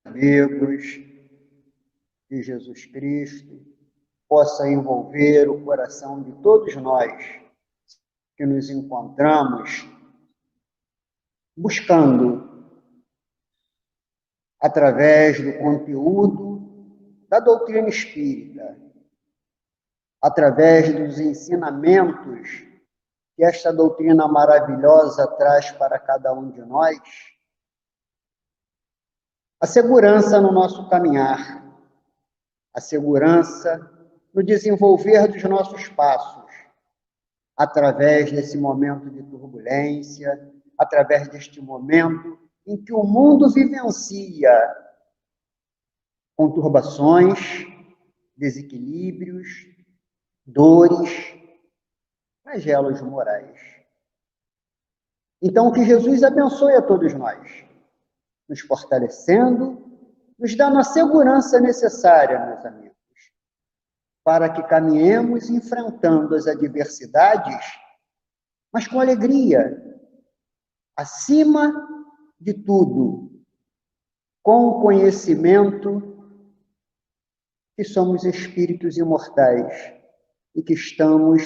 amigos, de Jesus Cristo possa envolver o coração de todos nós que nos encontramos buscando, através do conteúdo da doutrina espírita, através dos ensinamentos que esta doutrina maravilhosa traz para cada um de nós, a segurança no nosso caminhar, a segurança no desenvolver dos nossos passos, através desse momento de turbulência, através deste momento em que o mundo vivencia conturbações, desequilíbrios, dores, flagelos morais. Então, que Jesus abençoe a todos nós, nos fortalecendo, nos dando a segurança necessária, meus amigos, para que caminhemos enfrentando as adversidades, mas com alegria, acima de tudo, com o conhecimento que somos espíritos imortais e que estamos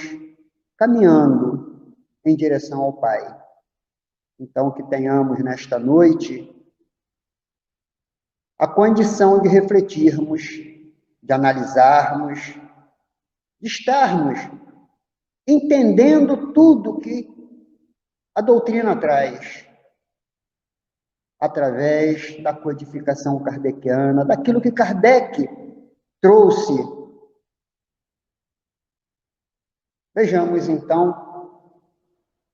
caminhando em direção ao Pai. Então, que tenhamos nesta noite a condição de refletirmos, de analisarmos, de estarmos entendendo tudo que a doutrina traz, através da codificação kardeciana, daquilo que Kardec trouxe. Vejamos, então,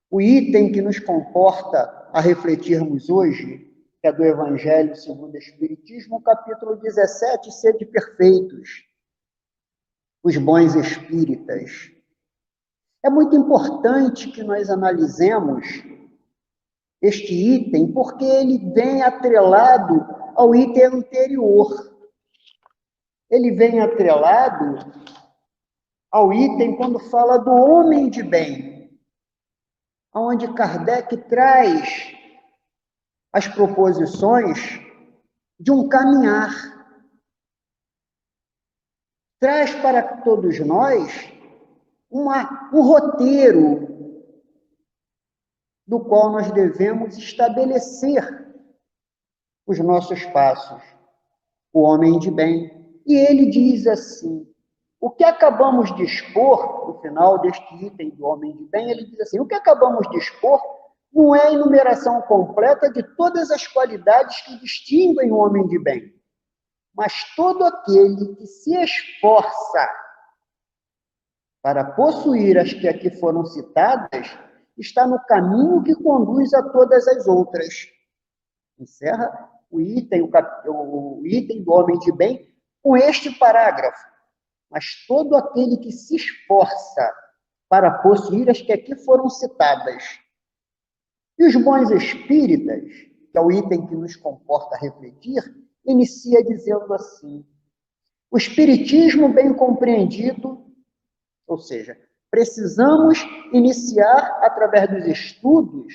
o item que nos comporta a refletirmos hoje, que é do Evangelho segundo o Espiritismo, capítulo 17, Sede perfeitos, os bons espíritas. É muito importante que nós analisemos este item, porque ele vem atrelado ao item anterior. Ele vem atrelado ao item quando fala do homem de bem, onde Kardec traz as proposições de um caminhar. Traz para todos nós um roteiro do qual nós devemos estabelecer os nossos passos. O homem de bem. E ele diz assim, o que acabamos de expor, no final deste item do homem de bem, ele diz assim, o que acabamos de expor não é a enumeração completa de todas as qualidades que distinguem o homem de bem, mas todo aquele que se esforça para possuir as que aqui foram citadas, está no caminho que conduz a todas as outras. Encerra o item do homem de bem com este parágrafo. Mas todo aquele que se esforça para possuir as que aqui foram citadas. E os bons espíritas, que é o item que nos comporta a refletir, inicia dizendo assim, o espiritismo bem compreendido, ou seja, precisamos iniciar, através dos estudos,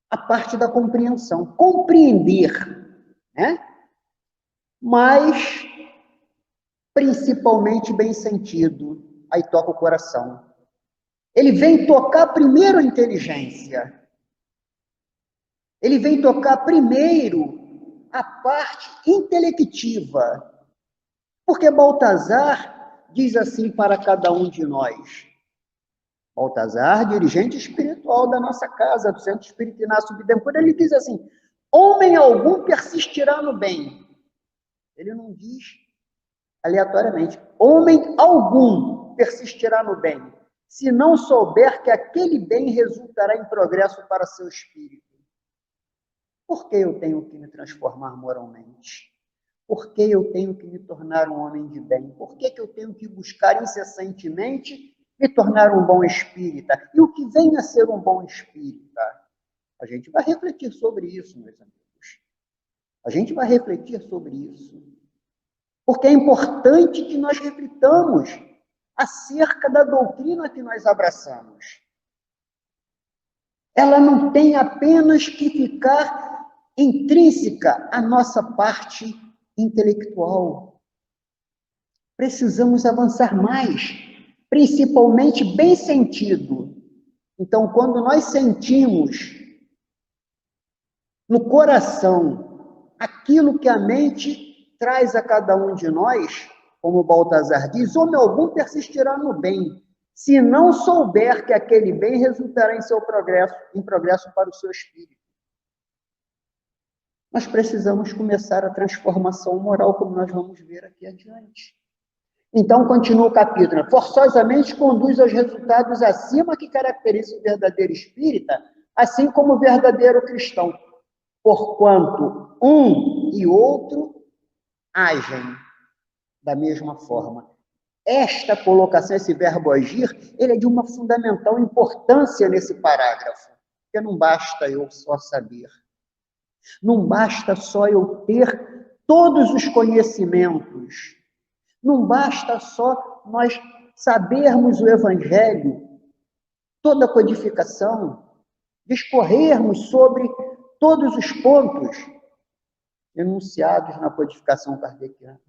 a parte da compreensão. Compreender, né? Mas, principalmente, bem sentido. Aí toca o coração. Ele vem tocar primeiro a inteligência. Ele vem tocar primeiro a parte intelectiva. Porque Baltazar diz assim para cada um de nós. Baltazar, dirigente espiritual da nossa casa, do Centro Espírita Inácio Bittencourt, ele diz assim, homem algum persistirá no bem. Ele não diz aleatoriamente, homem algum persistirá no bem, se não souber que aquele bem resultará em progresso para seu espírito. Por que eu tenho que me transformar moralmente? Por que eu tenho que me tornar um homem de bem? Por que eu tenho que buscar incessantemente me tornar um bom espírita? E o que vem a ser um bom espírita? A gente vai refletir sobre isso, meus amigos. A gente vai refletir sobre isso. Porque é importante que nós reflitamos acerca da doutrina que nós abraçamos. Ela não tem apenas que ficar intrínseca à nossa parte intelectual. Precisamos avançar mais, principalmente bem sentido. Então, quando nós sentimos no coração aquilo que a mente traz a cada um de nós, como Baltazar diz, homem algum persistirá no bem, se não souber que aquele bem resultará em progresso para o seu espírito. Nós precisamos começar a transformação moral, como nós vamos ver aqui adiante. Então, continua o capítulo. Forçosamente conduz aos resultados acima que caracteriza o verdadeiro espírita, assim como o verdadeiro cristão, porquanto um e outro agem da mesma forma. Esta colocação, esse verbo agir, ele é de uma fundamental importância nesse parágrafo, porque não basta eu só saber. Não basta só eu ter todos os conhecimentos. Não basta só nós sabermos o Evangelho, toda a codificação, discorrermos sobre todos os pontos enunciados na codificação kardeciana.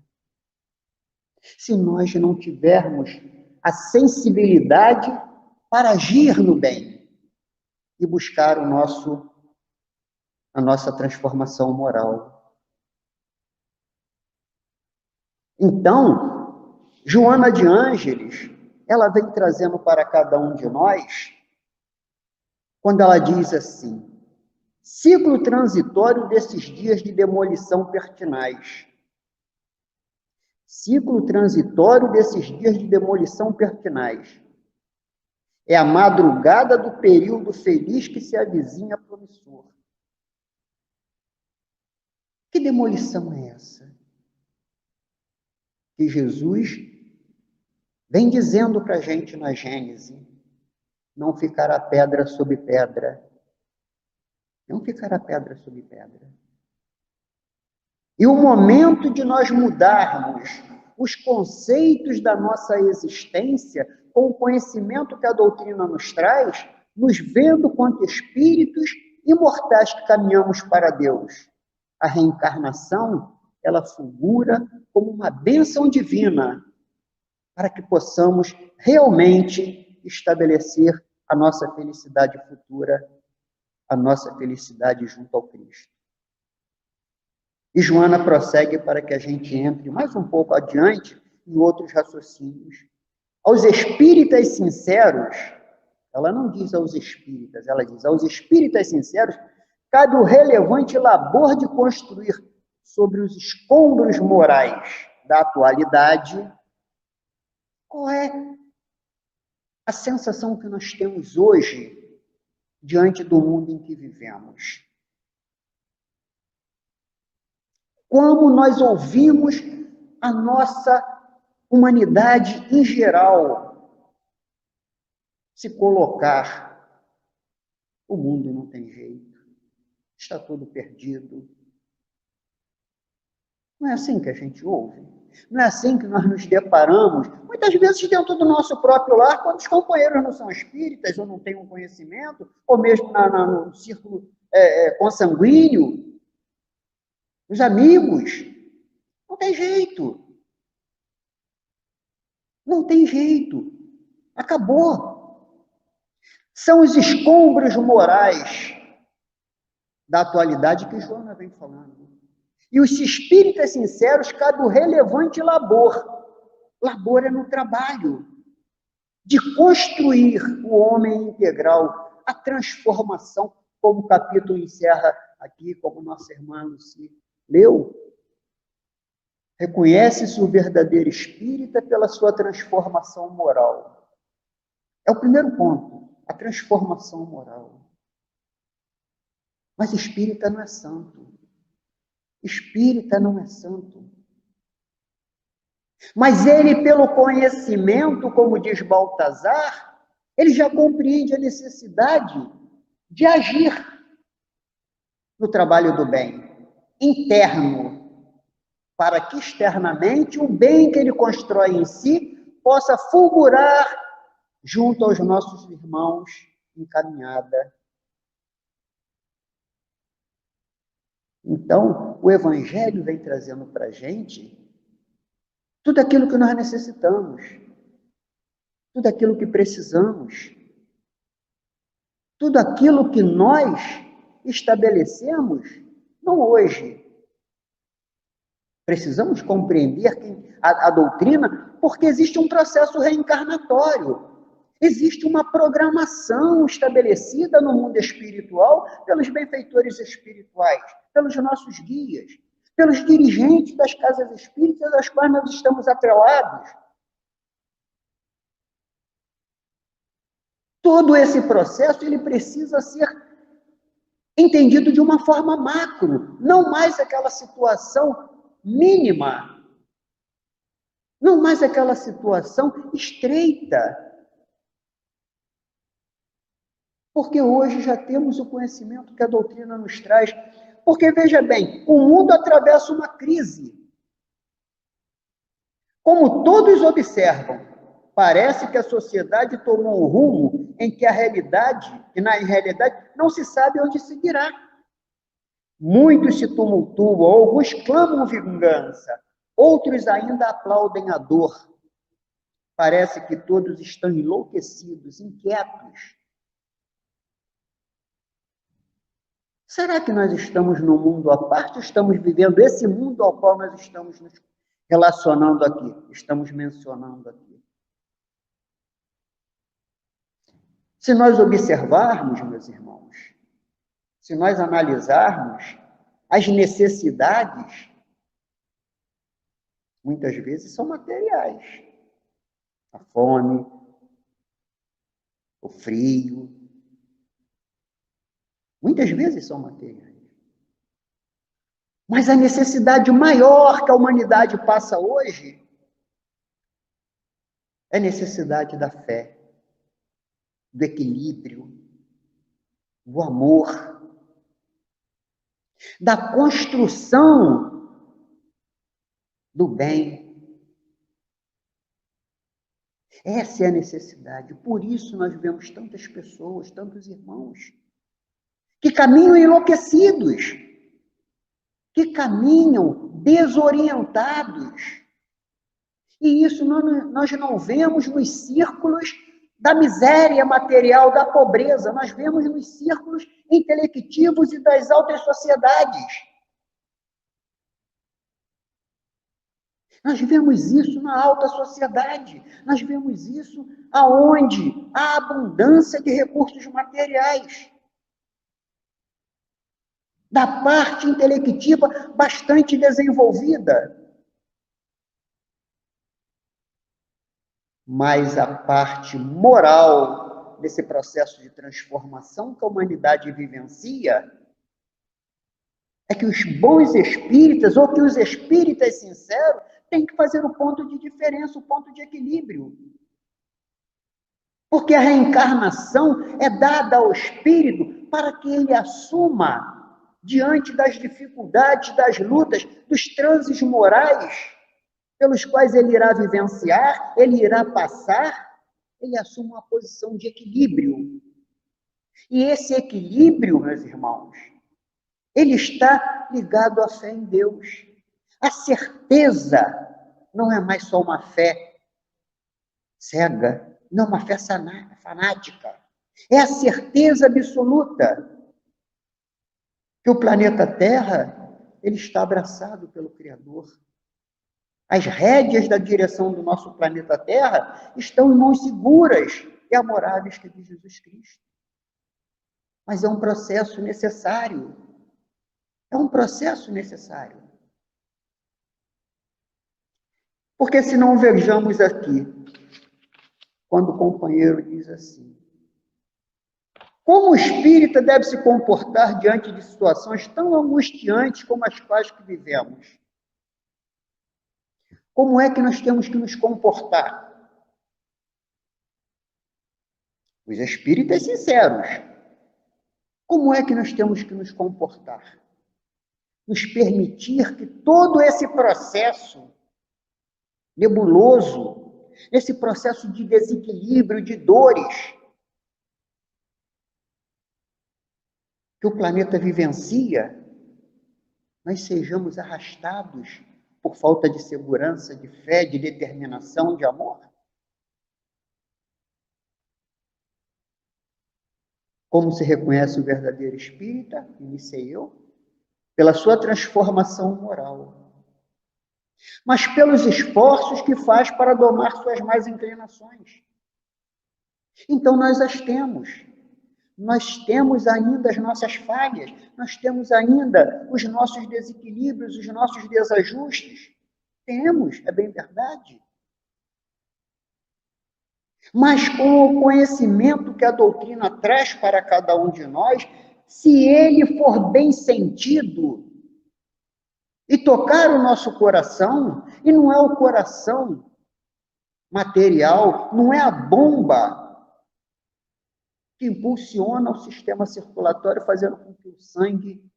Se nós não tivermos a sensibilidade para agir no bem e buscar a nossa transformação moral. Então, Joana de Ângeles, ela vem trazendo para cada um de nós, quando ela diz assim, ciclo transitório desses dias de demolição pertinaz. Ciclo transitório desses dias de demolição pertinaz. É a madrugada do período feliz que se avizinha promissor. Que demolição é essa? Que Jesus vem dizendo para a gente na Gênese, não ficará pedra sobre pedra. Não ficará pedra sobre pedra. E o momento de nós mudarmos os conceitos da nossa existência com o conhecimento que a doutrina nos traz, nos vendo quanto espíritos imortais que caminhamos para Deus. A reencarnação, ela figura como uma bênção divina para que possamos realmente estabelecer a nossa felicidade futura, a nossa felicidade junto ao Cristo. E Joana prossegue para que a gente entre mais um pouco adiante em outros raciocínios. Aos espíritas sinceros, ela não diz aos espíritas, ela diz aos espíritas sinceros, cabe o relevante labor de construir sobre os escombros morais da atualidade qual é a sensação que nós temos hoje diante do mundo em que vivemos. Como nós ouvimos a nossa humanidade em geral se colocar. O mundo não tem jeito, está tudo perdido. Não é assim que a gente ouve. Não é assim que nós nos deparamos, muitas vezes dentro do nosso próprio lar, quando os companheiros não são espíritas, ou não têm um conhecimento, ou mesmo no círculo consanguíneo, os amigos. Não tem jeito. Não tem jeito. Acabou. São os escombros morais da atualidade que Joana vem falando. E os espíritas sinceros, cabe o relevante labor. Labor é no trabalho de construir o homem integral, a transformação, como o capítulo encerra aqui, como nossa irmã Lucy leu. Reconhece-se o verdadeiro espírita pela sua transformação moral. É o primeiro ponto, a transformação moral. Mas espírita não é santo. Espírita não é santo. Mas ele, pelo conhecimento, como diz Baltazar, ele já compreende a necessidade de agir no trabalho do bem, interno, para que externamente o bem que ele constrói em si possa fulgurar junto aos nossos irmãos em caminhada. Então, o Evangelho vem trazendo para a gente tudo aquilo que nós necessitamos, tudo aquilo que precisamos, tudo aquilo que nós estabelecemos, não hoje. Precisamos compreender a doutrina, porque existe um processo reencarnatório. Existe uma programação estabelecida no mundo espiritual pelos benfeitores espirituais, pelos nossos guias, pelos dirigentes das casas espíritas às quais nós estamos atrelados. Todo esse processo ele precisa ser entendido de uma forma macro, não mais aquela situação mínima, não mais aquela situação estreita. Porque hoje já temos o conhecimento que a doutrina nos traz. Porque, veja bem, o mundo atravessa uma crise. Como todos observam, parece que a sociedade tomou um rumo em que na realidade, não se sabe onde seguirá. Muitos se tumultuam, alguns clamam vingança, outros ainda aplaudem a dor. Parece que todos estão enlouquecidos, inquietos. Será que nós estamos num mundo à parte ou estamos vivendo esse mundo ao qual nós estamos nos relacionando aqui, estamos mencionando aqui? Se nós observarmos, meus irmãos, se nós analisarmos as necessidades, muitas vezes são materiais. A fome, o frio, muitas vezes são materiais. Mas a necessidade maior que a humanidade passa hoje é a necessidade da fé, do equilíbrio, do amor, da construção do bem. Essa é a necessidade. Por isso nós vemos tantas pessoas, tantos irmãos, que caminham enlouquecidos, que caminham desorientados. E isso nós não vemos nos círculos da miséria material, da pobreza, nós vemos nos círculos intelectivos e das altas sociedades. Nós vemos isso na alta sociedade, nós vemos isso aonde há abundância de recursos materiais. Da parte intelectiva bastante desenvolvida. Mas a parte moral desse processo de transformação que a humanidade vivencia é que os bons espíritas, ou que os espíritas sinceros, têm que fazer o ponto de diferença, o ponto de equilíbrio. Porque a reencarnação é dada ao espírito para que ele assuma, diante das dificuldades, das lutas, dos transes morais, pelos quais ele irá vivenciar, ele irá passar, ele assume uma posição de equilíbrio. E esse equilíbrio, meus irmãos, ele está ligado à fé em Deus. A certeza não é mais só uma fé cega, não é uma fé fanática. É a certeza absoluta que o planeta Terra ele está abraçado pelo Criador. As rédeas da direção do nosso planeta Terra estão em mãos seguras e amoráveis que é de Jesus Cristo. Mas é um processo necessário. É um processo necessário. Porque se não vejamos aqui, quando o companheiro diz assim, como o espírita deve se comportar diante de situações tão angustiantes como as quais que vivemos? Como é que nós temos que nos comportar? Os espíritas sinceros. Como é que nós temos que nos comportar? Nos permitir que todo esse processo nebuloso, esse processo de desequilíbrio, de dores, que o planeta vivencia, nós sejamos arrastados por falta de segurança, de fé, de determinação, de amor? Como se reconhece o verdadeiro espírita? Iniciei eu. Pela sua transformação moral. Mas pelos esforços que faz para domar suas más inclinações. Então nós as temos. Nós temos ainda as nossas falhas, nós temos ainda os nossos desequilíbrios, os nossos desajustes. Temos, é bem verdade. Mas com o conhecimento que a doutrina traz para cada um de nós, se ele for bem sentido e tocar o nosso coração, e não é o coração material, não é a bomba que impulsiona o sistema circulatório, fazendo com que o sangue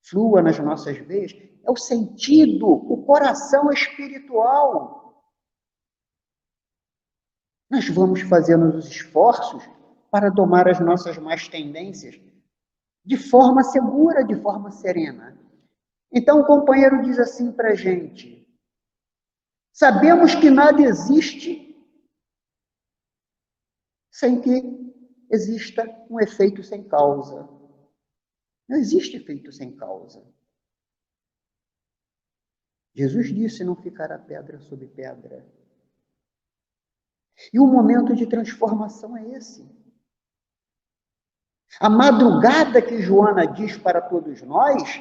flua nas nossas veias, é o sentido, o coração espiritual. Nós vamos fazendo os esforços para domar as nossas más tendências de forma segura, de forma serena. Então o companheiro diz assim para a gente: sabemos que nada existe sem que exista um efeito sem causa. Não existe efeito sem causa. Jesus disse: não ficará pedra sobre pedra. E o momento de transformação é esse. A madrugada que Joana diz para todos nós,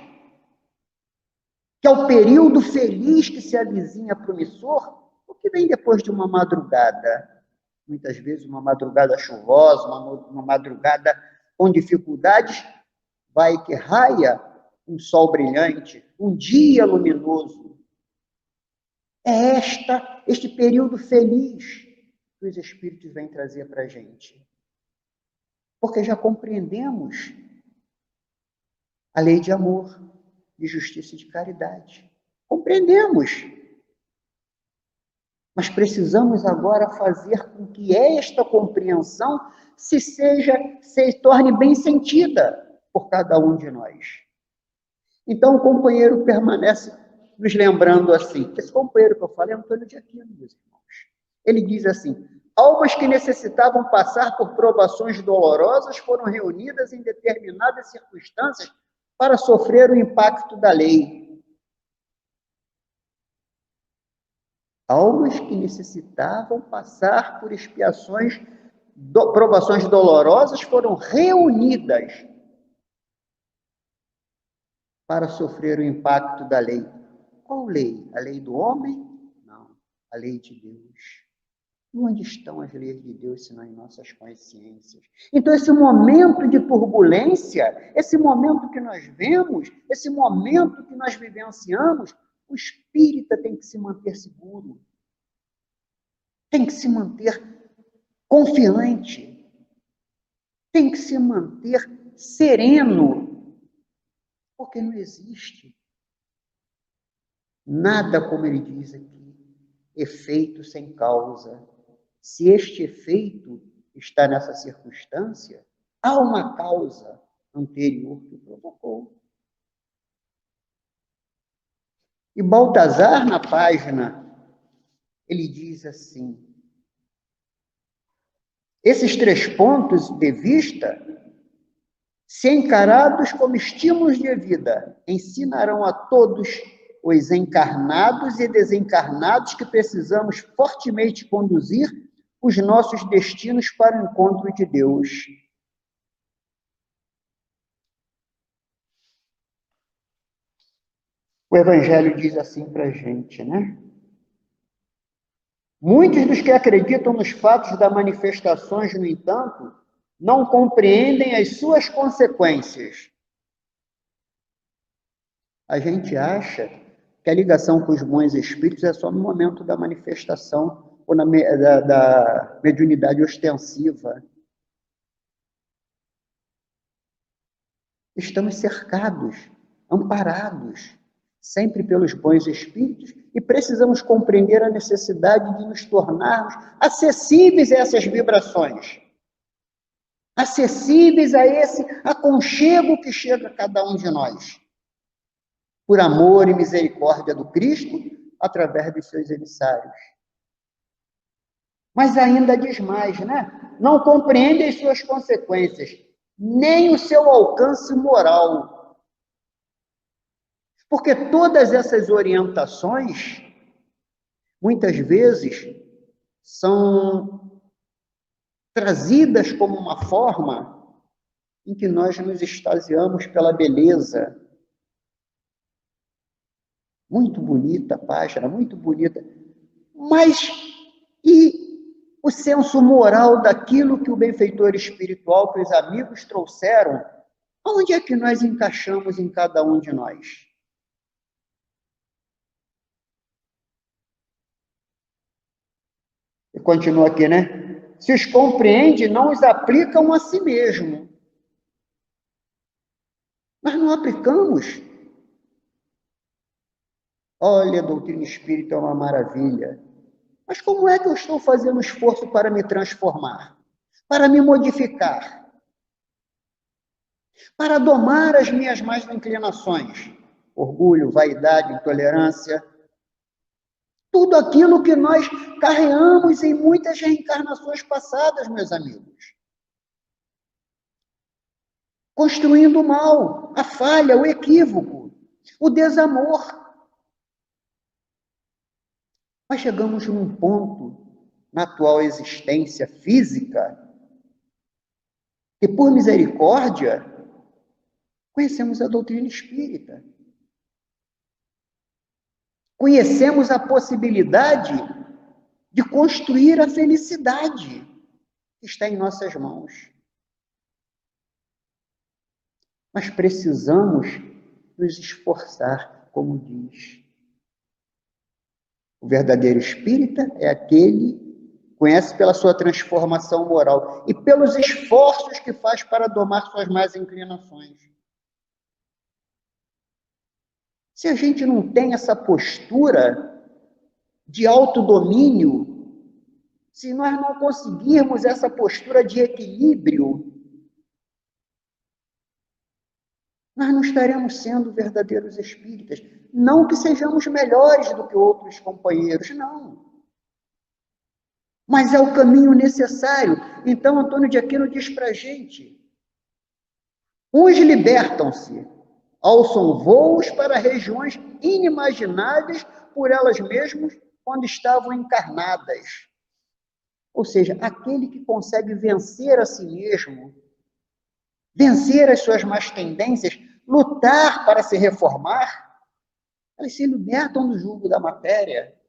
que é o período feliz que se avizinha promissor, o que vem depois de uma madrugada? Muitas vezes uma madrugada chuvosa, uma madrugada com dificuldades, vai que raia um sol brilhante, um dia luminoso. É este período feliz que os Espíritos vêm trazer para a gente. Porque já compreendemos a lei de amor, de justiça e de caridade. Compreendemos. Mas precisamos agora fazer com que esta compreensão se torne bem sentida por cada um de nós. Então, o companheiro permanece nos lembrando assim. Esse companheiro que eu falei é Antônio de Aquino, meus irmãos. Ele diz assim: almas que necessitavam passar por provações dolorosas foram reunidas em determinadas circunstâncias para sofrer o impacto da lei. Almas que necessitavam passar por provações dolorosas foram reunidas para sofrer o impacto da lei. Qual lei? A lei do homem? Não, a lei de Deus. E onde estão as leis de Deus, senão em nossas consciências? Então, esse momento de turbulência, esse momento que nós vemos, esse momento que nós vivenciamos, o espírita tem que se manter seguro, tem que se manter confiante, tem que se manter sereno, porque não existe nada, como ele diz aqui, efeito sem causa. Se este efeito está nessa circunstância, há uma causa anterior que provocou. E Baltazar, na página, ele diz assim: esses 3 pontos de vista, se encarados como estímulos de vida, ensinarão a todos os encarnados e desencarnados que precisamos fortemente conduzir os nossos destinos para o encontro de Deus. O Evangelho diz assim para a gente, né? Muitos dos que acreditam nos fatos das manifestações, no entanto, não compreendem as suas consequências. A gente acha que a ligação com os bons espíritos é só no momento da manifestação ou da mediunidade ostensiva. Estamos cercados, amparados, sempre pelos bons espíritos, e precisamos compreender a necessidade de nos tornarmos acessíveis a essas vibrações, acessíveis a esse aconchego que chega a cada um de nós. por amor e misericórdia do Cristo, através dos seus emissários. Mas ainda diz mais, né? Não compreende as suas consequências, nem o seu alcance moral. Porque todas essas orientações, muitas vezes, são trazidas como uma forma em que nós nos extasiamos pela beleza. Muito bonita a página, muito bonita. Mas e o senso moral daquilo que o benfeitor espiritual, que os amigos trouxeram, onde é que nós encaixamos em cada um de nós? E continua aqui, né? Se os compreende, não os aplicam a si mesmo. Nós não aplicamos. Olha, a doutrina espírita é uma maravilha. Mas como é que eu estou fazendo esforço para me transformar? Para me modificar? Para domar as minhas más inclinações? Orgulho, vaidade, intolerância. Tudo aquilo que nós carreamos em muitas reencarnações passadas, meus amigos. Construindo o mal, a falha, o equívoco, o desamor. Mas chegamos num ponto, na atual existência física, que por misericórdia, conhecemos a doutrina espírita. Conhecemos a possibilidade de construir a felicidade que está em nossas mãos. Mas precisamos nos esforçar, como diz. O verdadeiro espírita é aquele que conhece pela sua transformação moral e pelos esforços que faz para domar suas más inclinações. Se a gente não tem essa postura de autodomínio, se nós não conseguirmos essa postura de equilíbrio, nós não estaremos sendo verdadeiros espíritas. Não que sejamos melhores do que outros companheiros, não. Mas é o caminho necessário. Então, Antônio de Aquino diz para a gente: uns libertam-se, alçam voos para regiões inimagináveis por elas mesmas quando estavam encarnadas. Ou seja, aquele que consegue vencer a si mesmo, vencer as suas más tendências, lutar para se reformar, elas se libertam do jugo da matéria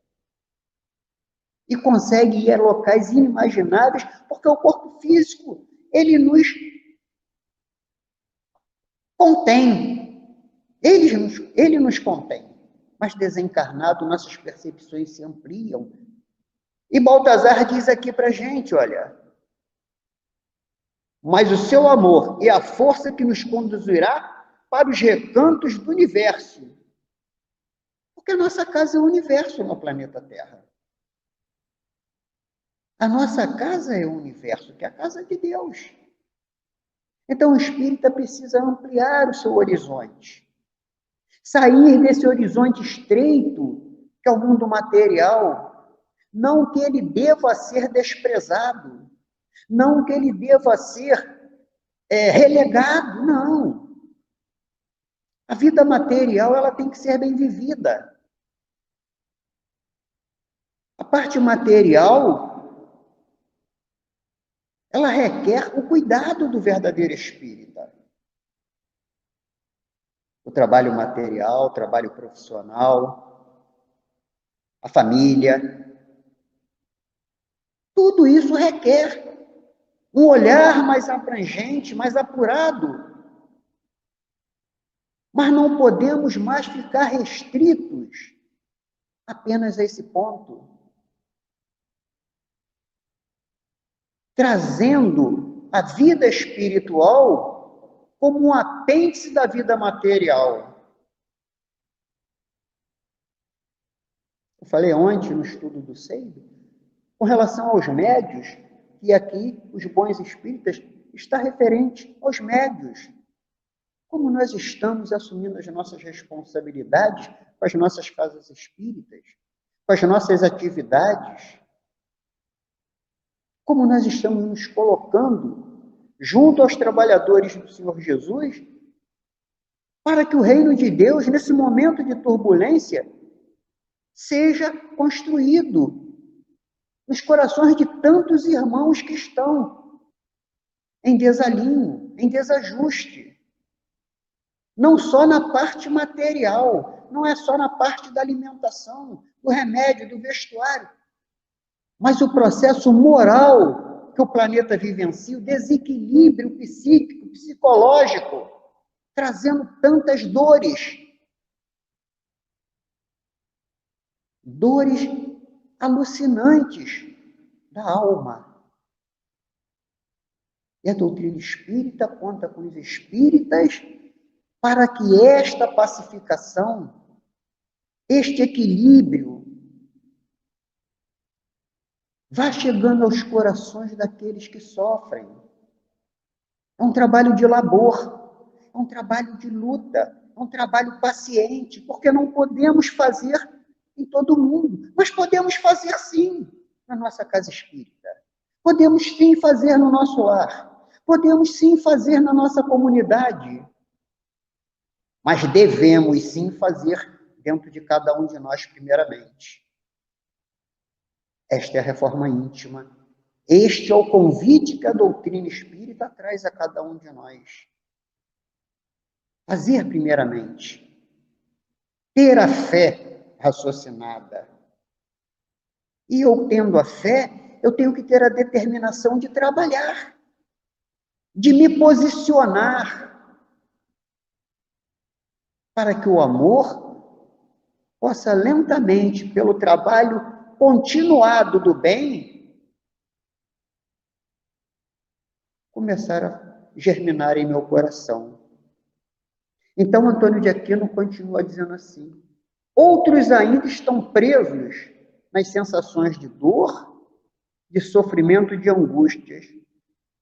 e conseguem ir a locais inimagináveis, porque o corpo físico, ele nos contém, ele nos contém, mas desencarnado, nossas percepções se ampliam. E Baltazar diz aqui para a gente, olha, mas o seu amor é a força que nos conduzirá para os recantos do universo. Porque a nossa casa é o universo no planeta Terra. A nossa casa é o universo, que é a casa de Deus. Então o espírita precisa ampliar o seu horizonte. Sair desse horizonte estreito, que é o mundo material. Não que ele deva ser desprezado. Não que ele deva ser relegado, não. A vida material, ela tem que ser bem vivida. A parte material, ela requer o cuidado do verdadeiro espírita. O trabalho material, o trabalho profissional, a família, tudo isso requer um olhar mais abrangente, mais apurado. Mas não podemos mais ficar restritos apenas a esse ponto. Trazendo a vida espiritual como um apêndice da vida material. Eu falei ontem no estudo do Seido, com relação aos médios, que aqui os bons espíritas está referente aos médios. como nós estamos assumindo as nossas responsabilidades com as nossas casas espíritas, com as nossas atividades, como nós estamos nos colocando junto aos trabalhadores do Senhor Jesus, para que o reino de Deus, nesse momento de turbulência, seja construído nos corações de tantos irmãos que estão em desalinho, em desajuste. Não só na parte material, não é só na parte da alimentação, do remédio, do vestuário, mas o processo moral que o planeta vivencia, o desequilíbrio psíquico, psicológico, trazendo tantas dores. Dores alucinantes da alma. E a doutrina espírita conta com os espíritas para que esta pacificação, este equilíbrio, vá chegando aos corações daqueles que sofrem. É um trabalho de labor, é um trabalho de luta, é um trabalho paciente, porque não podemos fazer em todo mundo, mas podemos fazer sim na nossa casa espírita. Podemos sim fazer no nosso lar. Podemos sim fazer na nossa comunidade. Mas devemos sim fazer dentro de cada um de nós primeiramente. Esta é a reforma íntima. Este é o convite que a doutrina espírita traz a cada um de nós. Fazer primeiramente. Ter a fé raciocinada. E eu tendo a fé, eu tenho que ter a determinação de trabalhar, de me posicionar, para que o amor possa lentamente, pelo trabalho continuado do bem, começar a germinar em meu coração. Então, Antônio de Aquino continua dizendo assim: outros ainda estão presos nas sensações de dor, de sofrimento e de angústias.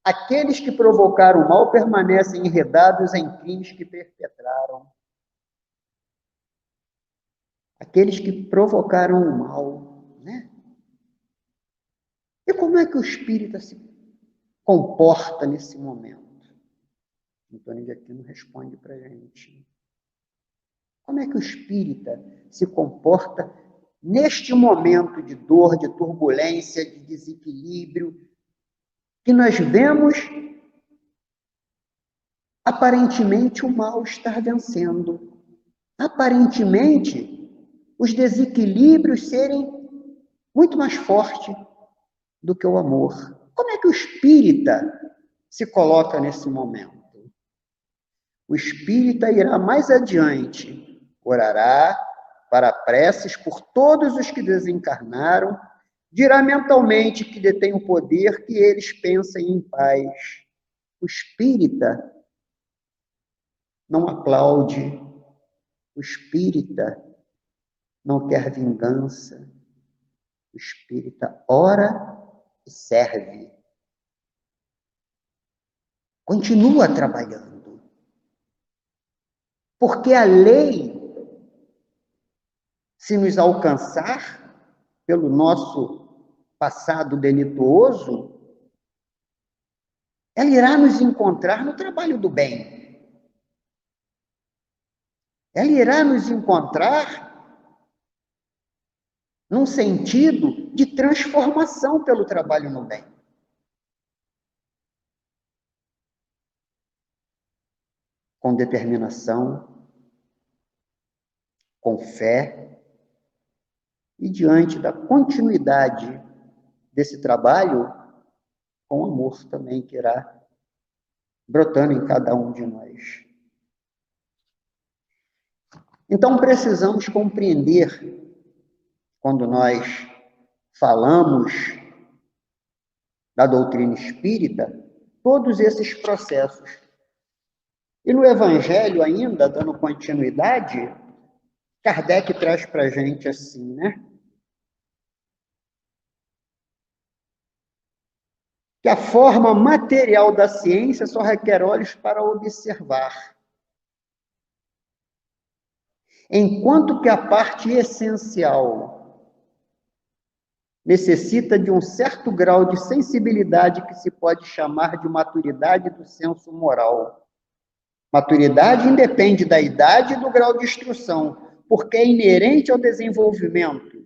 Aqueles que provocaram o mal permanecem enredados em crimes que perpetraram. Aqueles que provocaram o mal, né? E como é que o espírita se comporta nesse momento? Antônio de Aquino responde para a gente. Como é que o espírita se comporta neste momento de dor, de turbulência, de desequilíbrio, que nós vemos aparentemente o mal estar vencendo, aparentemente os desequilíbrios serem muito mais fortes do que o amor. Como é que o espírita se coloca nesse momento? O espírita irá mais adiante, orará para preces por todos os que desencarnaram, dirá mentalmente que detém o poder que eles pensem em paz. O espírita não aplaude, o espírita não quer vingança, o espírita ora e serve. Continua trabalhando. Porque a lei, se nos alcançar pelo nosso passado delituoso, ela irá nos encontrar no trabalho do bem. Ela irá nos encontrar num sentido de transformação pelo trabalho no bem. Com determinação, com fé, e diante da continuidade desse trabalho, com amor também que irá brotando em cada um de nós. Então, precisamos compreender, quando nós falamos da doutrina espírita, todos esses processos. E no Evangelho, ainda, dando continuidade, Kardec traz para a gente assim, né? Que a forma material da ciência só requer olhos para observar. Enquanto que a parte essencial necessita de um certo grau de sensibilidade que se pode chamar de maturidade do senso moral. Maturidade independe da idade e do grau de instrução, porque é inerente ao desenvolvimento,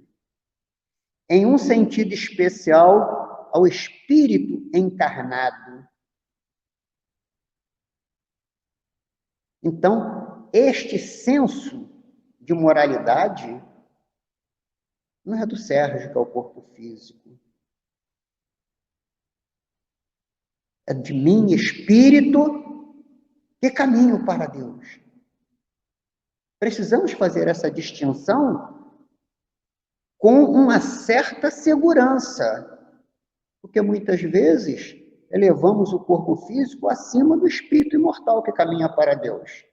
em um sentido especial, ao espírito encarnado. Então, este senso de moralidade não é do Sérgio, que é o corpo físico. É de mim, espírito, que caminho para Deus. Precisamos fazer essa distinção com uma certa segurança, porque muitas vezes elevamos o corpo físico acima do espírito imortal que caminha para Deus.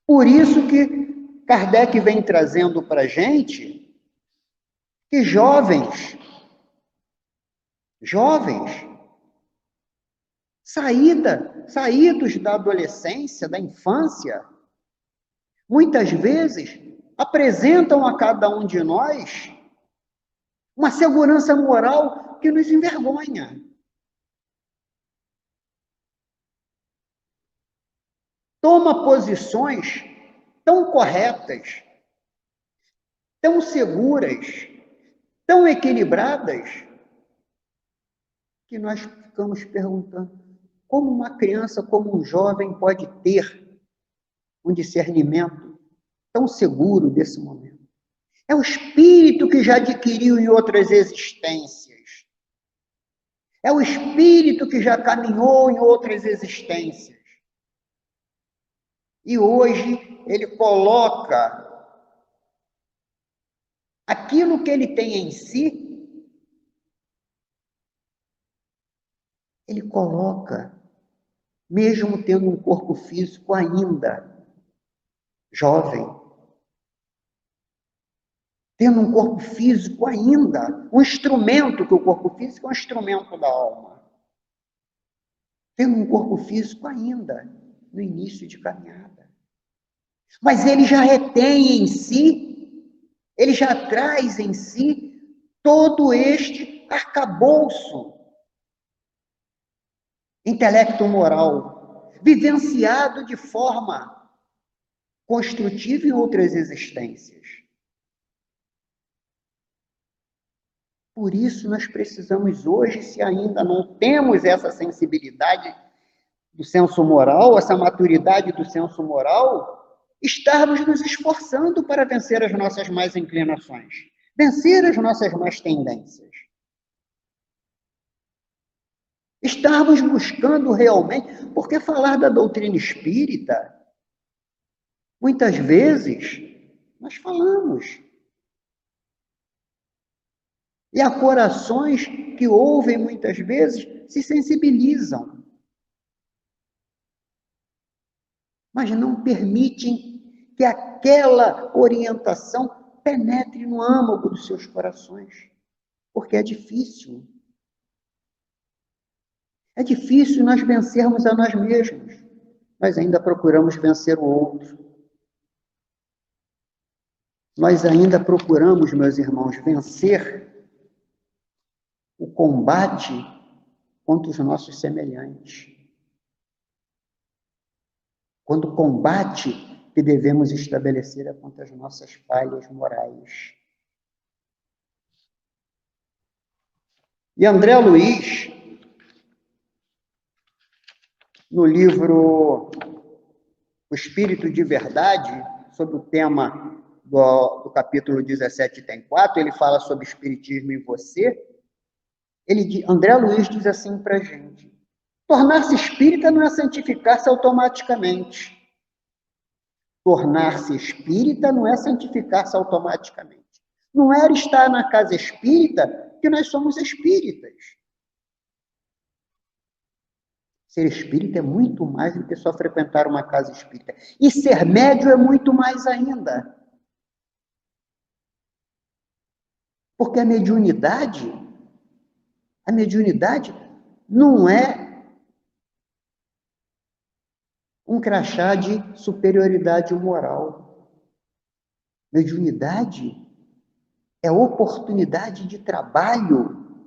Por isso que Kardec vem trazendo para a gente que jovens, saídos da adolescência, da infância, muitas vezes apresentam a cada um de nós uma segurança moral que nos envergonha. Toma posições tão corretas, tão seguras, tão equilibradas, que nós ficamos perguntando como uma criança, como um jovem pode ter um discernimento tão seguro desse momento. É o espírito que já adquiriu em outras existências. É o espírito que já caminhou em outras existências. E hoje ele coloca aquilo que ele tem em si, ele coloca, mesmo tendo um corpo físico ainda jovem, tendo um corpo físico ainda, um instrumento, que o corpo físico é um instrumento da alma, tendo um corpo físico ainda no início de caminhada. Mas ele já retém em si, ele já traz em si todo este arcabouço intelecto-moral, vivenciado de forma construtiva em outras existências. Por isso nós precisamos hoje, se ainda não temos essa sensibilidade do senso moral, essa maturidade do senso moral, estarmos nos esforçando para vencer as nossas más inclinações, vencer as nossas más tendências. Estarmos buscando realmente, porque falar da doutrina espírita, muitas vezes, nós falamos. E há corações que ouvem muitas vezes, se sensibilizam, mas não permitem que aquela orientação penetre no âmago dos seus corações, porque é difícil. É difícil nós vencermos a nós mesmos, mas ainda procuramos vencer o outro. Nós ainda procuramos, meus irmãos, vencer o combate contra os nossos semelhantes. Quando o combate que devemos estabelecer é contra as nossas falhas morais. E André Luiz, no livro O Espírito de Verdade, sobre o tema do capítulo 17, item 4, ele fala sobre espiritismo em você. André Luiz diz assim para a gente: tornar-se espírita não é santificar-se automaticamente. Tornar-se espírita não é santificar-se automaticamente. Não era estar na casa espírita que nós somos espíritas. Ser espírita é muito mais do que só frequentar uma casa espírita. E ser médio é muito mais ainda. Porque a mediunidade não é um crachá de superioridade moral. Mediunidade é oportunidade de trabalho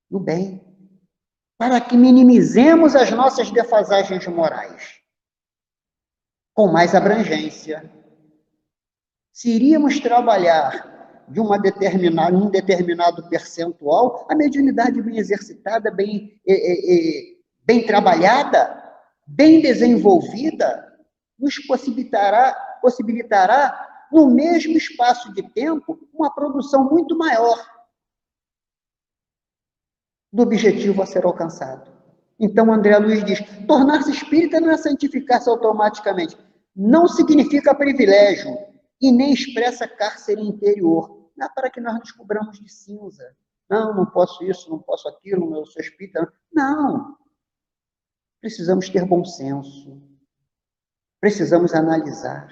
no bem, para que minimizemos as nossas defasagens morais, com mais abrangência. Se iríamos trabalhar de um determinado percentual, a mediunidade bem exercitada, bem trabalhada, bem desenvolvida, nos possibilitará, no mesmo espaço de tempo, uma produção muito maior do objetivo a ser alcançado. Então, André Luiz diz, tornar-se espírita não é santificar-se automaticamente. Não significa privilégio e nem expressa cárcere interior. Não é para que nós nos cobramos de cinza. Não posso isso, não posso aquilo, eu sou espírita. Não. Precisamos ter bom senso. Precisamos analisar.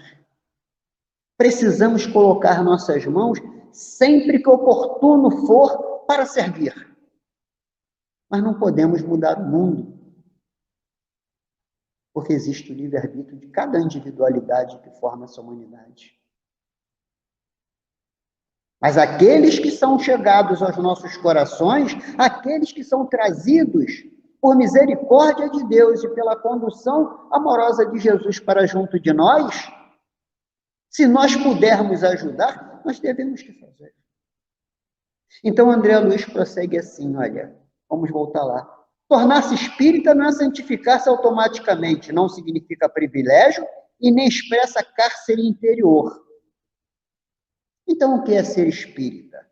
Precisamos colocar nossas mãos sempre que oportuno for para servir. Mas não podemos mudar o mundo, porque existe o livre-arbítrio de cada individualidade que forma essa humanidade. Mas aqueles que são chegados aos nossos corações, aqueles que são trazidos por misericórdia de Deus e pela condução amorosa de Jesus para junto de nós, se nós pudermos ajudar, nós devemos que fazer. Então, André Luiz prossegue assim, olha, vamos voltar lá. Tornar-se espírita não é santificar-se automaticamente, não significa privilégio e nem expressa cárcere interior. Então, o que é ser espírita?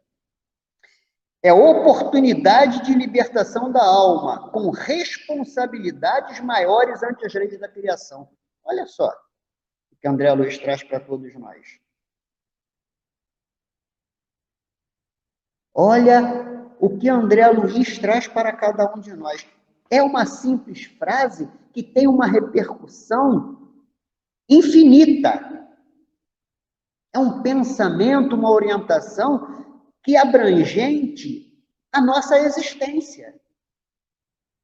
É oportunidade de libertação da alma, com responsabilidades maiores ante as leis da criação. Olha só o que André Luiz traz para todos nós. Olha o que André Luiz traz para cada um de nós. É uma simples frase que tem uma repercussão infinita. É um pensamento, uma orientação que é abrangente a nossa existência.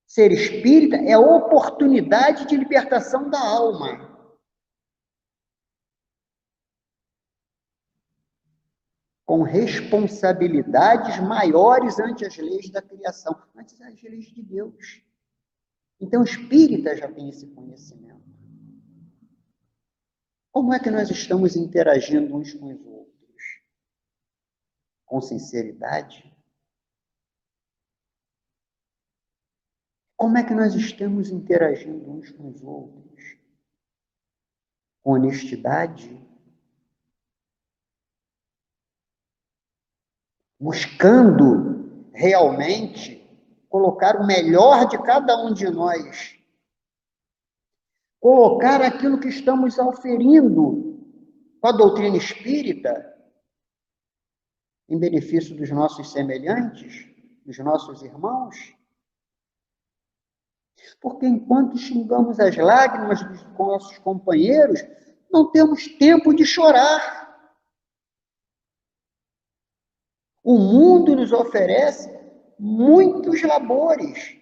Ser espírita é oportunidade de libertação da alma. Com responsabilidades maiores ante as leis da criação, ante as leis de Deus. Então, o espírita já tem esse conhecimento. Como é que nós estamos interagindo uns com os outros? Com sinceridade? Como é que nós estamos interagindo uns com os outros? Com honestidade? Buscando realmente colocar o melhor de cada um de nós. Colocar aquilo que estamos auferindo com a doutrina espírita em benefício dos nossos semelhantes, dos nossos irmãos. Porque enquanto xingamos as lágrimas dos nossos companheiros, não temos tempo de chorar. O mundo nos oferece muitos labores.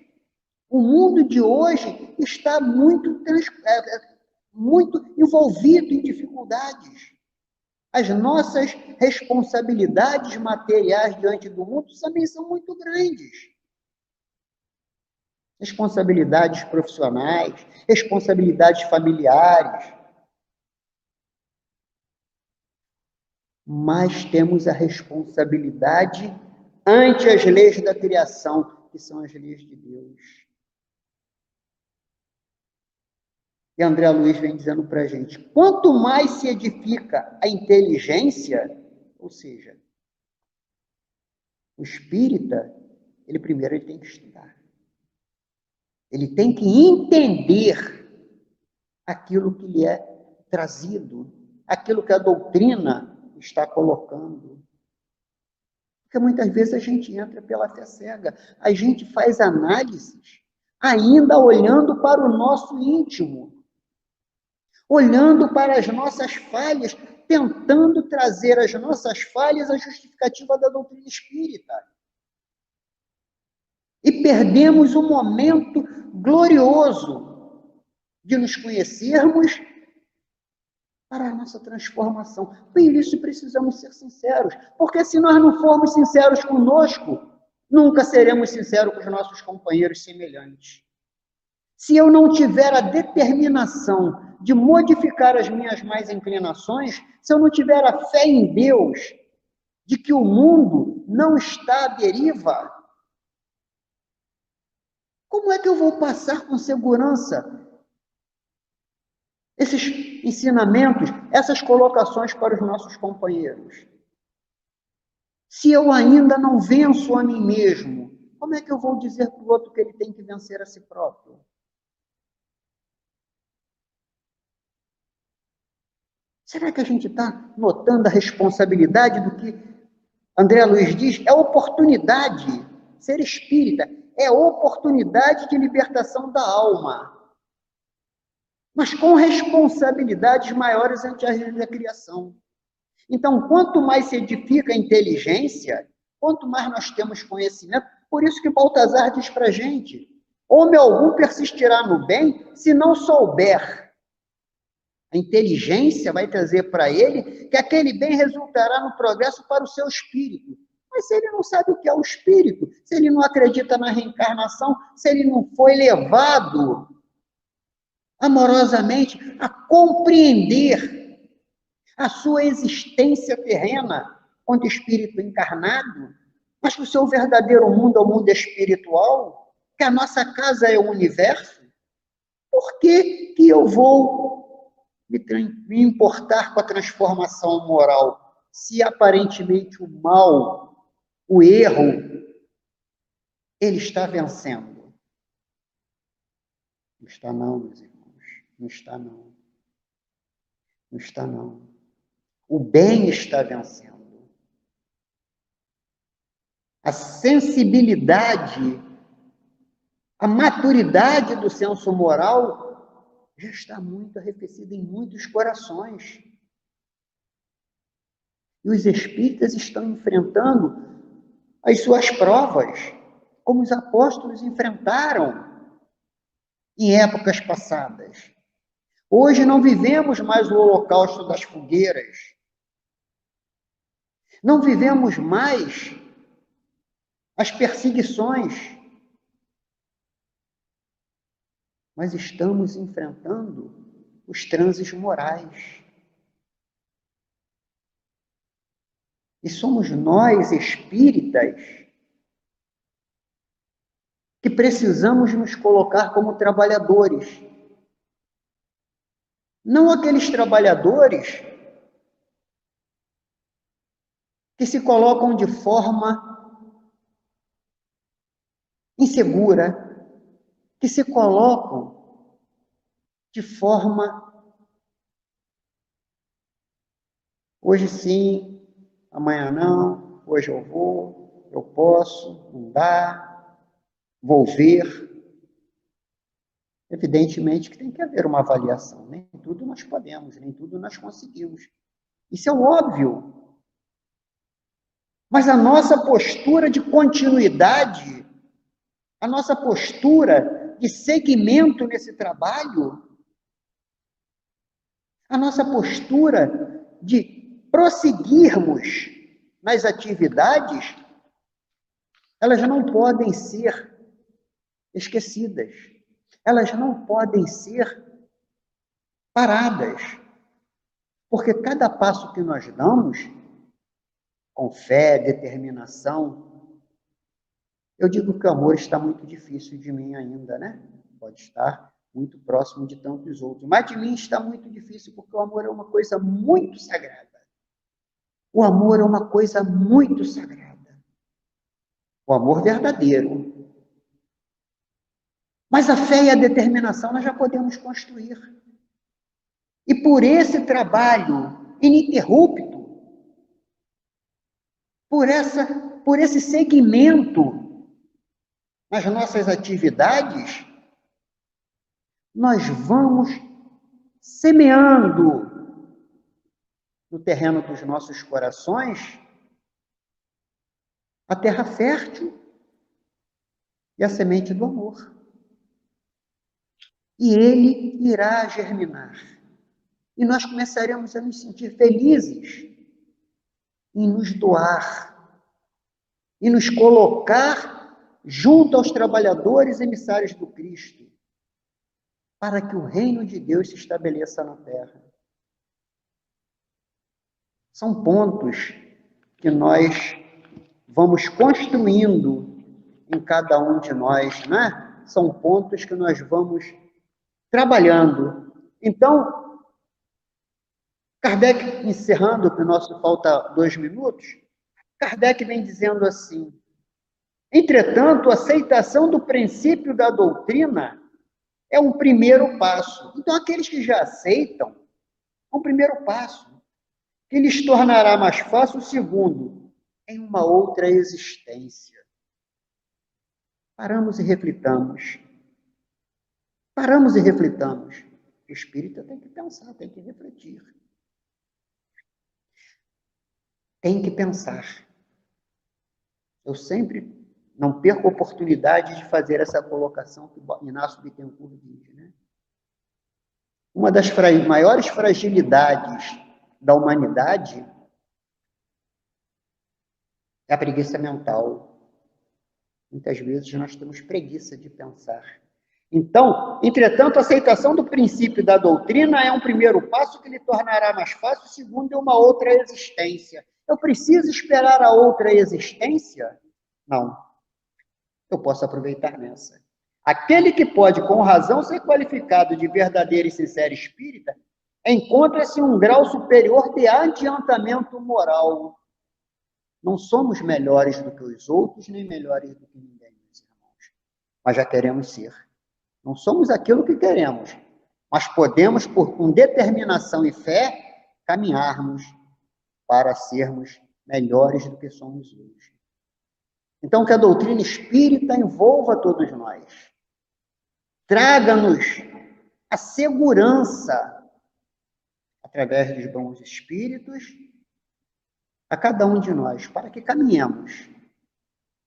O mundo de hoje está muito envolvido em dificuldades. As nossas responsabilidades materiais diante do mundo também são muito grandes. Responsabilidades profissionais, responsabilidades familiares. Mas temos a responsabilidade ante as leis da criação, que são as leis de Deus. E André Luiz vem dizendo para a gente, quanto mais se edifica a inteligência, ou seja, o espírita, ele primeiro tem que estudar. Ele tem que entender aquilo que lhe é trazido, aquilo que a doutrina está colocando. Porque muitas vezes a gente entra pela fé cega, a gente faz análises ainda olhando para o nosso íntimo, olhando para as nossas falhas, tentando trazer as nossas falhas à justificativa da doutrina espírita. E perdemos um momento glorioso de nos conhecermos para a nossa transformação. Por isso precisamos ser sinceros, porque se nós não formos sinceros conosco, nunca seremos sinceros com os nossos companheiros semelhantes. Se eu não tiver a determinação de modificar as minhas más inclinações, se eu não tiver a fé em Deus, de que o mundo não está à deriva, como é que eu vou passar com segurança esses ensinamentos, essas colocações para os nossos companheiros? Se eu ainda não venço a mim mesmo, como é que eu vou dizer para o outro que ele tem que vencer a si próprio? Será que a gente está notando a responsabilidade do que André Luiz diz? É oportunidade. Ser espírita é oportunidade de libertação da alma, mas com responsabilidades maiores ante a regra da criação. Então, quanto mais se edifica a inteligência, quanto mais nós temos conhecimento. Por isso que Baltazar diz para a gente: homem algum persistirá no bem se não souber. A inteligência vai trazer para ele que aquele bem resultará no progresso para o seu espírito. Mas se ele não sabe o que é o espírito, se ele não acredita na reencarnação, se ele não foi levado amorosamente a compreender a sua existência terrena quanto espírito encarnado, mas que o seu verdadeiro mundo é o mundo espiritual, que a nossa casa é o universo, por que que eu vou me importar com a transformação moral, se aparentemente o mal, o erro, ele está vencendo? Não está não, meus irmãos, não está não. Não está não. O bem está vencendo. A sensibilidade, a maturidade do senso moral já está muito arrefecida em muitos corações. E os espíritas estão enfrentando as suas provas, como os apóstolos enfrentaram em épocas passadas. Hoje não vivemos mais o holocausto das fogueiras. Não vivemos mais as perseguições. Mas estamos enfrentando os transes morais. E somos nós, espíritas, que precisamos nos colocar como trabalhadores. Não aqueles trabalhadores que se colocam de forma insegura, que se colocam de forma hoje sim, amanhã não, hoje eu vou, eu posso, não dá, vou ver. Evidentemente que tem que haver uma avaliação. Nem tudo nós podemos, nem tudo nós conseguimos. Isso é óbvio. Mas a nossa postura de continuidade, a nossa postura de seguimento nesse trabalho, a nossa postura de prosseguirmos nas atividades, elas não podem ser esquecidas. Elas não podem ser paradas. Porque cada passo que nós damos, com fé, determinação, eu digo que o amor está muito difícil de mim ainda, né? Pode estar muito próximo de tantos outros, mas de mim está muito difícil, porque o amor é uma coisa muito sagrada. O amor é uma coisa muito sagrada. O amor verdadeiro. Mas a fé e a determinação nós já podemos construir. E por esse trabalho ininterrupto, por esse segmento nas nossas atividades, nós vamos semeando no terreno dos nossos corações a terra fértil e a semente do amor. e ele irá germinar. E nós começaremos a nos sentir felizes em nos doar, e nos colocar junto aos trabalhadores emissários do Cristo, para que o reino de Deus se estabeleça na terra. São pontos que nós vamos construindo em cada um de nós, né? São pontos que nós vamos trabalhando. Então, Kardec, encerrando, que nosso falta 2 minutos, Kardec vem dizendo assim: entretanto, a aceitação do princípio da doutrina é um primeiro passo. Então, aqueles que já aceitam, é um primeiro passo, que lhes tornará mais fácil o segundo, em uma outra existência. Paramos e reflitamos. Paramos e reflitamos. O espírita tem que pensar, tem que refletir. Tem que pensar. Eu sempre não perco a oportunidade de fazer essa colocação que Inácio Bittencourt diz, né? Uma das maiores fragilidades da humanidade é a preguiça mental. Muitas vezes nós temos preguiça de pensar. Então, entretanto, a aceitação do princípio da doutrina é um primeiro passo que lhe tornará mais fácil, o segundo é uma outra existência. Eu preciso esperar a outra existência? Não. Eu posso aproveitar nessa. Aquele que pode, com razão, ser qualificado de verdadeiro e sincero espírita, encontra-se em um grau superior de adiantamento moral. Não somos melhores do que os outros, nem melhores do que ninguém, meus irmãos. Mas já queremos ser. Não somos aquilo que queremos, mas podemos, com determinação e fé, caminharmos para sermos melhores do que somos hoje. Então, que a doutrina espírita envolva todos nós. Traga-nos a segurança, através dos bons espíritos, a cada um de nós, para que caminhemos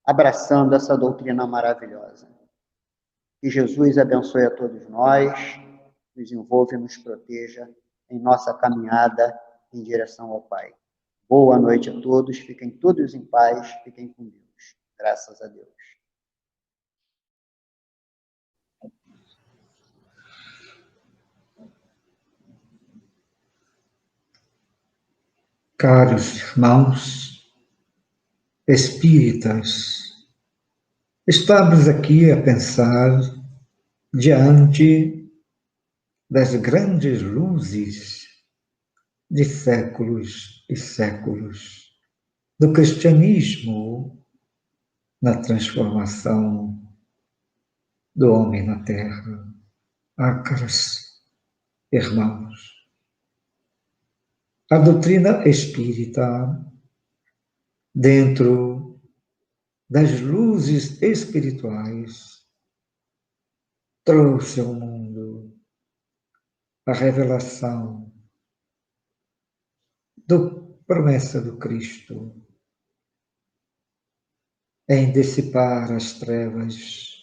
abraçando essa doutrina maravilhosa. Que Jesus abençoe a todos nós, nos envolva e nos proteja em nossa caminhada em direção ao Pai. Boa noite a todos, fiquem todos em paz, fiquem com Deus. Graças a Deus. Caros irmãos espíritas, estamos aqui a pensar diante das grandes luzes de séculos e séculos do cristianismo na transformação do homem na Terra. Caros irmãos, a doutrina espírita, dentro das luzes espirituais, trouxe ao mundo a revelação da promessa do Cristo em dissipar as trevas,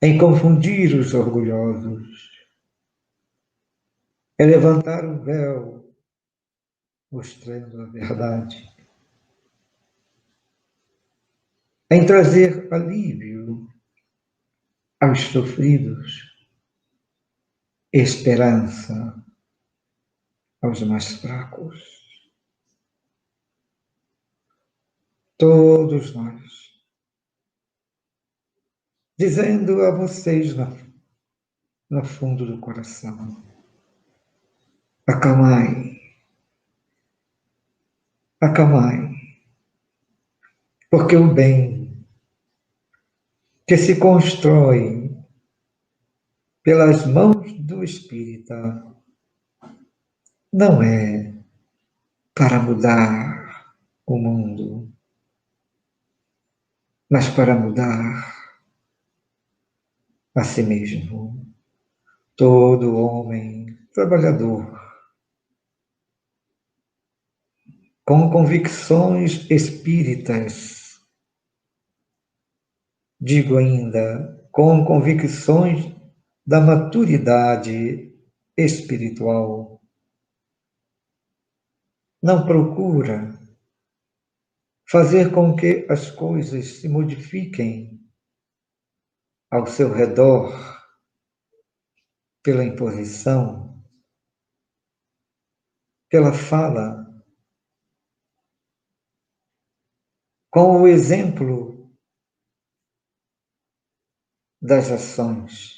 em confundir os orgulhosos, em levantar o véu, mostrando a verdade, em trazer alívio aos sofridos, esperança aos mais fracos. Todos nós, dizendo a vocês no fundo do coração: acalmai, acalmai, porque o bem que se constrói pelas mãos do Espírita não é para mudar o mundo, mas para mudar a si mesmo. Todo homem trabalhador, com convicções espíritas, digo ainda, com convicções da maturidade espiritual. Não procura fazer com que as coisas se modifiquem ao seu redor pela imposição, pela fala, com o exemplo das ações.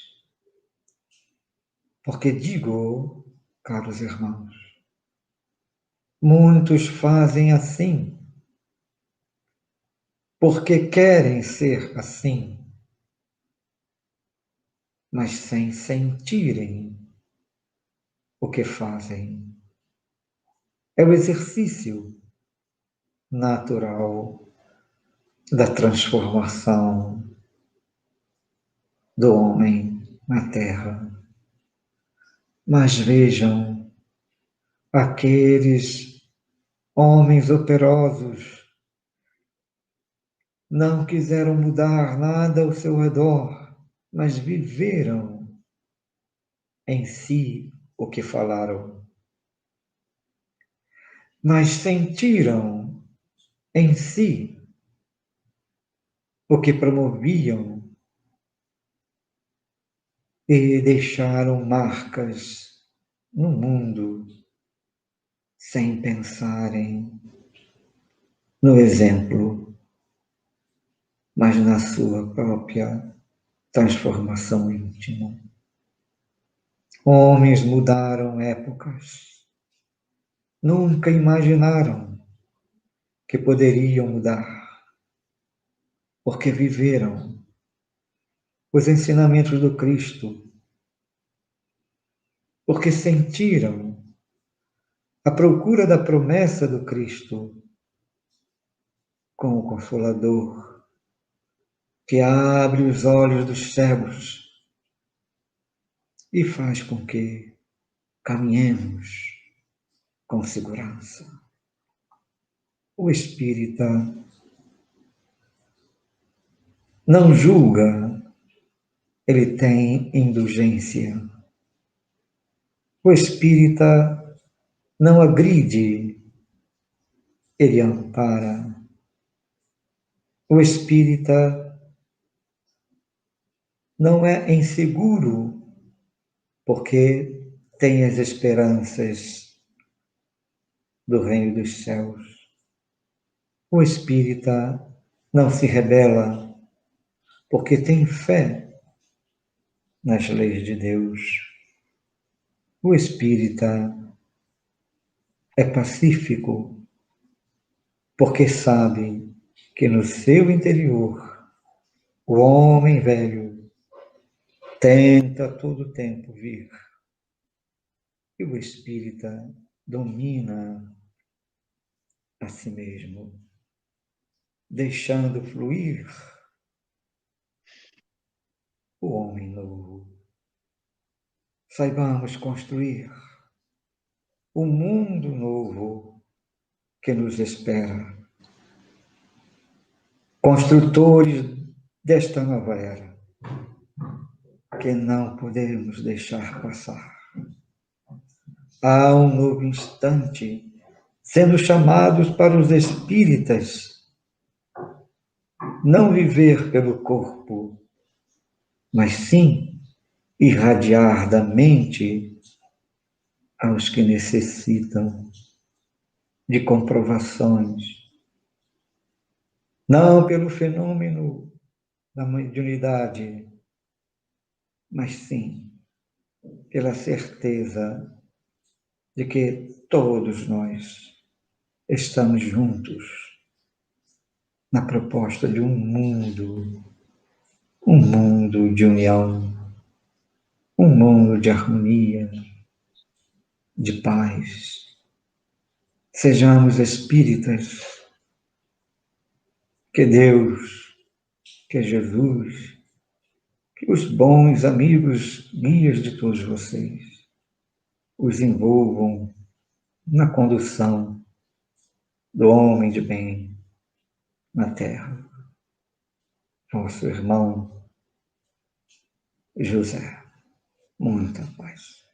Porque digo, caros irmãos, muitos fazem assim, porque querem ser assim, mas sem sentirem o que fazem. É o exercício natural da transformação do homem na terra. Mas vejam, aqueles homens operosos não quiseram mudar nada ao seu redor, mas viveram em si o que falaram. Mas sentiram em si o que promoviam e deixaram marcas no mundo sem pensarem no exemplo, mas na sua própria transformação íntima. Homens mudaram épocas, nunca imaginaram que poderiam mudar, porque viveram os ensinamentos do Cristo, porque sentiram a procura da promessa do Cristo com o Consolador, que abre os olhos dos cegos e faz com que caminhemos com segurança. O espírita não julga, ele tem indulgência. O espírita não agride, ele ampara. O espírita não é inseguro, porque tem as esperanças do reino dos céus. O espírita não se rebela, porque tem fé nas leis de Deus. O espírita é pacífico, porque sabe que no seu interior o homem velho tenta todo o tempo vir. E o espírita domina a si mesmo, deixando fluir o homem novo. Saibamos construir o mundo novo que nos espera. Construtores desta nova era, que não podemos deixar passar. Há um novo instante, sendo chamados para os espíritas não viver pelo corpo, mas sim irradiar da mente aos que necessitam de comprovações, não pelo fenômeno da mediunidade, mas sim pela certeza de que todos nós estamos juntos na proposta de um mundo de união, um mundo de harmonia, de paz. Sejamos espíritas, que Deus, que Jesus, que os bons amigos, guias de todos vocês, os envolvam na condução do homem de bem na terra. Vosso irmão José. Muita paz.